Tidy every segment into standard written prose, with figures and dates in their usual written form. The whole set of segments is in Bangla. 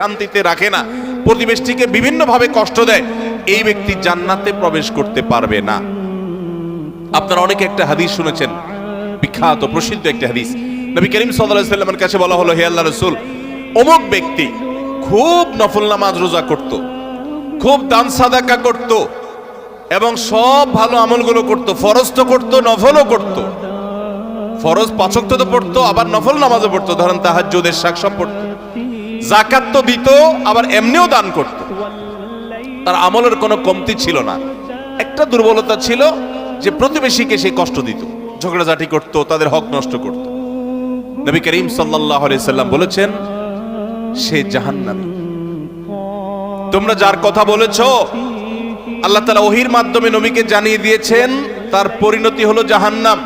শান্তিতে রাখে না, প্রতিবেশীকে বিভিন্নভাবে কষ্ট দেয়, এই ব্যক্তি জান্নাতে প্রবেশ করতে পারবে না। আপনারা অনেকে একটা হাদিস শুনেছেন, বিখ্যাত প্রসিদ্ধ একটা হাদিস। নবী করিম সাল্লাল্লাহু আলাইহি ওয়াসাল্লামের কাছে বলা হলো, হে আল্লাহর রাসূল, অমুক ব্যক্তি খুব নফল নামাজ রোজা করত, খুব দান সাদাকা করত এবং সব ভালো আমলগুলো করত, ফরজ তো করত, নফলও করত। ফরজ 5 ওয়াক্ত তো পড়তো, আবার নফল নামাজও পড়তো, ধরেন তাহাজ্জুদের শাক সব পড়তো, যাকাত তো দিত, আবার এমনিও দান করত। তার আমলের কোনো কমতি ছিল না। একটা দুর্বলতা ছিল যে প্রতিবেশীকে সে কষ্ট দিত, ঝগড়াঝাটি করত, তাদের হক নষ্ট করত। নবী করিম সাল্লাল্লাহু আলাইহি সাল্লাম বলেছেন, সে জাহান্নামী। তোমরা যার কথা বলেছো, আল্লাহ তাআলা ওহীর মাধ্যমে নবীকে জানিয়ে দিয়েছেন, তার পরিণতি হলো জাহান্নাম।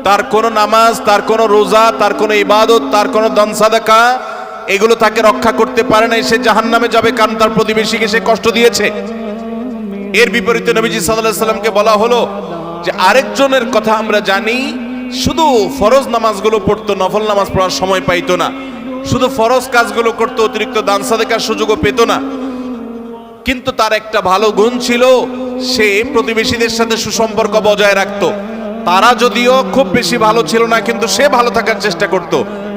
তার কোনো নামাজ, তার কোনো রোজা, তার কোনো ইবাদত, তার কোনো দান সাদাকা, এগুলো তাকে রক্ষা করতে পারে না, সে জাহান্নামে যাবে, কারণ তার প্রতিবেশীকে সে কষ্ট দিয়েছে। এর বিপরীতে নবীজি সাল্লাল্লাহু আলাইহি সাল্লামকে বলা হলো যে আরেকজনের কথা আমরা জানি, শুধু ফরজ নামাজগুলো পড়তো, নফল নামাজ পড়ার সময় পাইতো না, শুধু ফরজ কাজগুলো করতো, অতিরিক্ত দান সাদাকার সুযোগও পেত না, কিন্তু তার একটা ভালো গুণ ছিল, সে প্রতিবেশীদের সাথে সুসম্পর্ক বজায় রাখতো। তারা যদিও খুব বেশি ভালো ছিল না, কিন্তু সে ভালো থাকার চেষ্টা করত,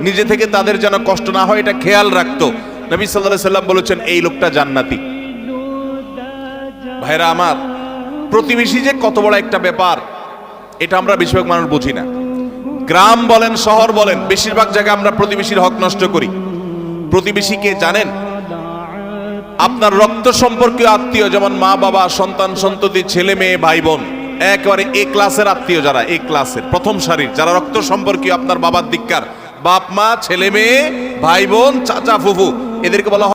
নিজে থেকে তাদের যেন কষ্ট না হয় এটা খেয়াল রাখতো। নবী সাল্লাল্লাহু আলাইহি সাল্লাম বলেছেন, এই লোকটা জান্নাতি। ভাইরা আমার, প্রতিবেশী যে কত বড় একটা ব্যাপার, এটা আমরা বেশিরভাগ মানুষ বুঝি না। গ্রাম বলেন, শহর বলেন, বেশিরভাগ জায়গায় আমরা প্রতিবেশীর হক নষ্ট করি। প্রতিবেশীকে জানেন? আপনার রক্ত সম্পর্কীয় আত্মীয়, যেমন মা বাবা, সন্তান সন্ততি, ছেলে মেয়ে, ভাই বোন, একেবারে এ ক্লাসের আত্মীয়, যারা এ ক্লাসের প্রথম সারির, যারা রক্ত সম্পর্কীয় আপনার বাবার দিককার, বাপ মা, ছেলে মেয়ে, ভাই বোন, চাচা ফুফু, এদেরকে বলা হয়